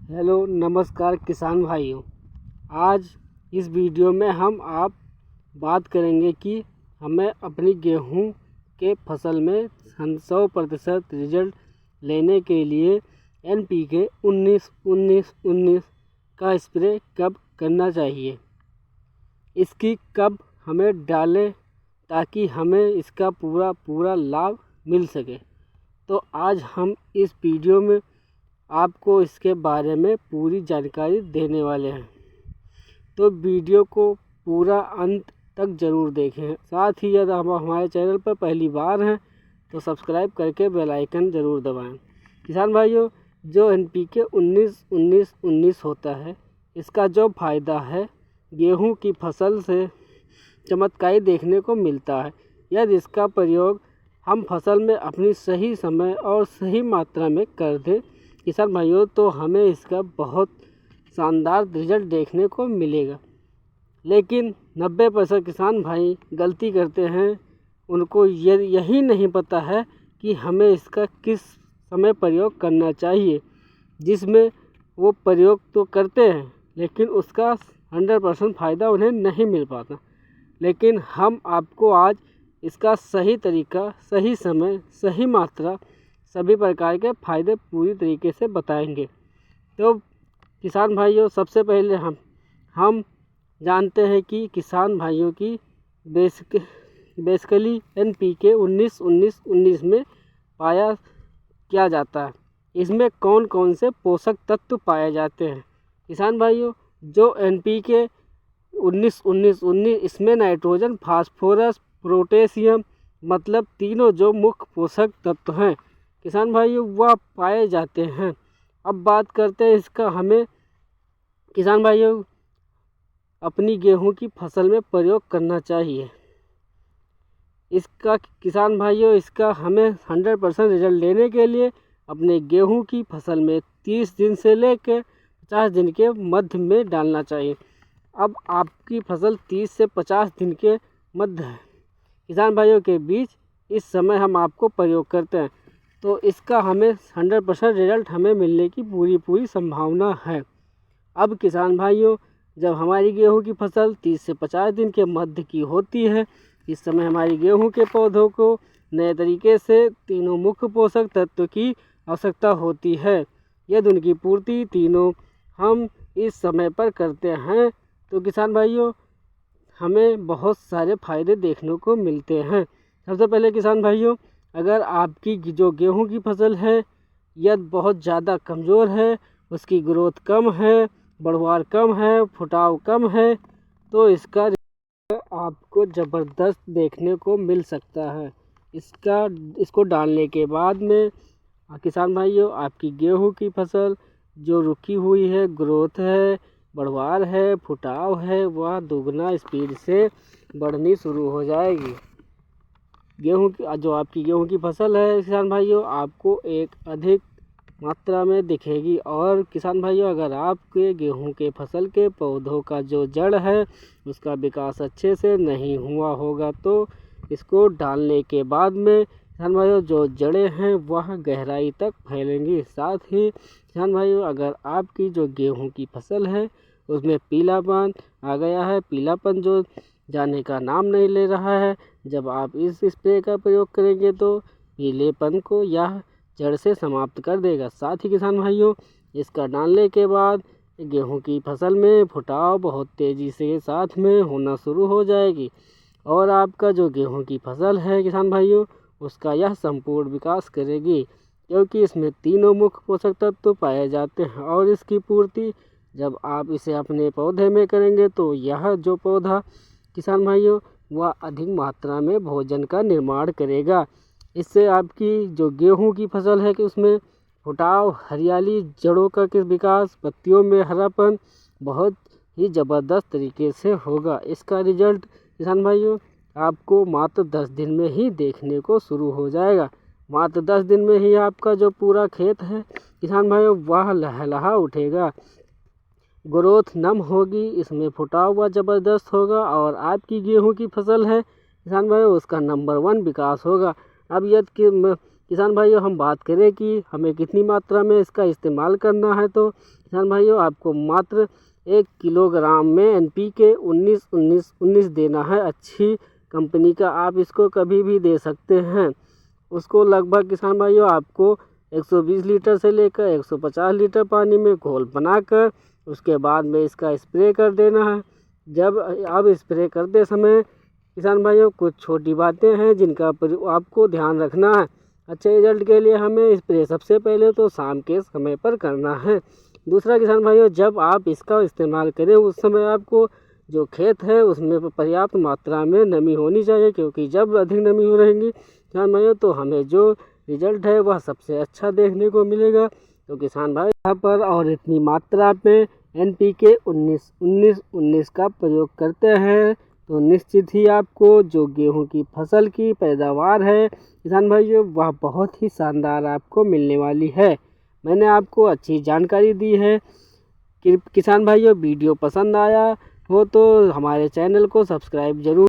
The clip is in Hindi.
हेलो नमस्कार किसान भाइयों। आज इस वीडियो में हम बात करेंगे कि हमें अपनी गेहूं के फसल में 100% रिजल्ट लेने के लिए NPK 19-19-19 का स्प्रे कब करना चाहिए, इसकी कब हमें डालें ताकि हमें इसका पूरा लाभ मिल सके। तो आज हम इस वीडियो में आपको इसके बारे में पूरी जानकारी देने वाले हैं, तो वीडियो को पूरा अंत तक ज़रूर देखें। साथ ही यदि आप हमारे चैनल पर पहली बार हैं तो सब्सक्राइब करके बेल आइकन ज़रूर दबाएं। किसान भाइयों, जो NPK 19-19-19 होता है, इसका जो फ़ायदा है गेहूं की फसल से चमत्कारी देखने को मिलता है। यदि इसका प्रयोग हम फसल में अपनी सही समय और सही मात्रा में कर दें किसान भाइयों, तो हमें इसका बहुत शानदार रिजल्ट देखने को मिलेगा। लेकिन 90% किसान भाई गलती करते हैं, उनको यही नहीं पता है कि हमें इसका किस समय प्रयोग करना चाहिए, जिसमें वो प्रयोग तो करते हैं लेकिन उसका 100% फ़ायदा उन्हें नहीं मिल पाता। लेकिन हम आपको आज इसका सही तरीका, सही समय, सही मात्रा, सभी प्रकार के फ़ायदे पूरी तरीके से बताएंगे। तो किसान भाइयों, सबसे पहले हम जानते हैं कि किसान भाइयों की बेसिकली NPK 19-19-19 में पाया क्या जाता है, इसमें कौन कौन से पोषक तत्व पाए जाते हैं। किसान भाइयों, जो NPK 19-19-19 इसमें नाइट्रोजन, फास्फोरस, पोटेशियम मतलब तीनों जो मुख्य पोषक तत्व हैं किसान भाइयों वह पाए जाते हैं। अब बात करते हैं इसका हमें किसान भाइयों अपनी गेहूं की फसल में प्रयोग करना चाहिए। इसका किसान भाइयों इसका हमें 100% रिजल्ट लेने के लिए अपने गेहूं की फसल में 30 दिन से लेकर 50 दिन के मध्य में डालना चाहिए। अब आपकी फसल 30 से 50 दिन के मध्य है किसान भाइयों के बीच इस समय हम आपको प्रयोग करते हैं, तो इसका हमें 100% रिजल्ट हमें मिलने की पूरी संभावना है। अब किसान भाइयों, जब हमारी गेहूं की फसल 30 से 50 दिन के मध्य की होती है, इस समय हमारी गेहूं के पौधों को नए तरीके से तीनों मुख्य पोषक तत्व की आवश्यकता होती है। यदि उनकी पूर्ति तीनों हम इस समय पर करते हैं तो किसान भाइयों हमें बहुत सारे फायदे देखने को मिलते हैं। सबसे पहले किसान भाइयों, अगर आपकी जो गेहूं की फसल है यह बहुत ज़्यादा कमज़ोर है, उसकी ग्रोथ कम है, बढ़वार कम है, फुटाव कम है, तो इसका आपको ज़बरदस्त देखने को मिल सकता है। इसको डालने के बाद में किसान भाइयों आपकी गेहूं की फसल जो रुकी हुई है, ग्रोथ है, बढ़वार है, फुटाव है, वह दोगुना स्पीड से बढ़नी शुरू हो जाएगी। जो आपकी गेहूं की फसल है किसान भाइयों आपको एक अधिक मात्रा में दिखेगी। और किसान भाइयों, अगर आपके गेहूं के फसल के पौधों का जो जड़ है उसका विकास अच्छे से नहीं हुआ होगा, तो इसको डालने के बाद में किसान भाइयों जो जड़ें हैं वह गहराई तक फैलेंगी। साथ ही किसान भाइयों, अगर आपकी जो गेहूं की फसल है उसमें पीलापन आ गया है, पीलापन जो जाने का नाम नहीं ले रहा है, जब आप इस स्प्रे का प्रयोग करेंगे तो पीलेपन को यह जड़ से समाप्त कर देगा। साथ ही किसान भाइयों, इसका डालने के बाद गेहूं की फसल में फुटाव बहुत तेज़ी से साथ में होना शुरू हो जाएगी और आपका जो गेहूं की फसल है किसान भाइयों उसका यह संपूर्ण विकास करेगी, क्योंकि इसमें तीनों मुख्य पोषक तत्व पाए जाते हैं। और इसकी पूर्ति जब आप इसे अपने पौधे में करेंगे तो यह जो पौधा किसान भाइयों वह अधिक मात्रा में भोजन का निर्माण करेगा। इससे आपकी जो गेहूं की फसल है कि उसमें फुटाव, हरियाली, जड़ों का विकास, पत्तियों में हरापन बहुत ही ज़बरदस्त तरीके से होगा। इसका रिजल्ट किसान भाइयों आपको मात्र 10 दिन में ही देखने को शुरू हो जाएगा। मात्र 10 दिन में ही आपका जो पूरा खेत है किसान भाइयों वह लहलहा उठेगा, ग्रोथ नम होगी, इसमें फुटाव हुआ ज़बरदस्त होगा और आपकी गेहूं की फसल है किसान भाइयों उसका नंबर 1 विकास होगा। अब किसान भाइयों हम बात करें कि हमें कितनी मात्रा में इसका इस्तेमाल करना है, तो किसान भाइयों आपको मात्र 1 किलोग्राम में NPK 19-19-19 देना है। अच्छी कंपनी का आप इसको कभी भी दे सकते हैं। उसको लगभग किसान भाइयों आपको 120 लीटर से लेकर 150 लीटर पानी में घोल बनाकर उसके बाद में इसका स्प्रे कर देना है। जब आप स्प्रे करते समय किसान भाइयों कुछ छोटी बातें हैं जिनका आपको ध्यान रखना है। अच्छे रिजल्ट के लिए हमें स्प्रे सबसे पहले तो शाम के समय पर करना है। दूसरा किसान भाइयों जब आप इसका इस्तेमाल करें उस समय आपको जो खेत है उसमें पर्याप्त मात्रा में नमी होनी चाहिए, क्योंकि जब अधिक नमी हो रहेगी किसान भाइयों तो हमें जो रिजल्ट है वह सबसे अच्छा देखने को मिलेगा। तो किसान भाई यहाँ पर और इतनी मात्रा में NPK 19-19-19 का प्रयोग करते हैं तो निश्चित ही आपको जो गेहूं की फसल की पैदावार है किसान भाइयों वह बहुत ही शानदार आपको मिलने वाली है। मैंने आपको अच्छी जानकारी दी है। किसान भाइयों वीडियो पसंद आया हो तो हमारे चैनल को सब्सक्राइब जरूर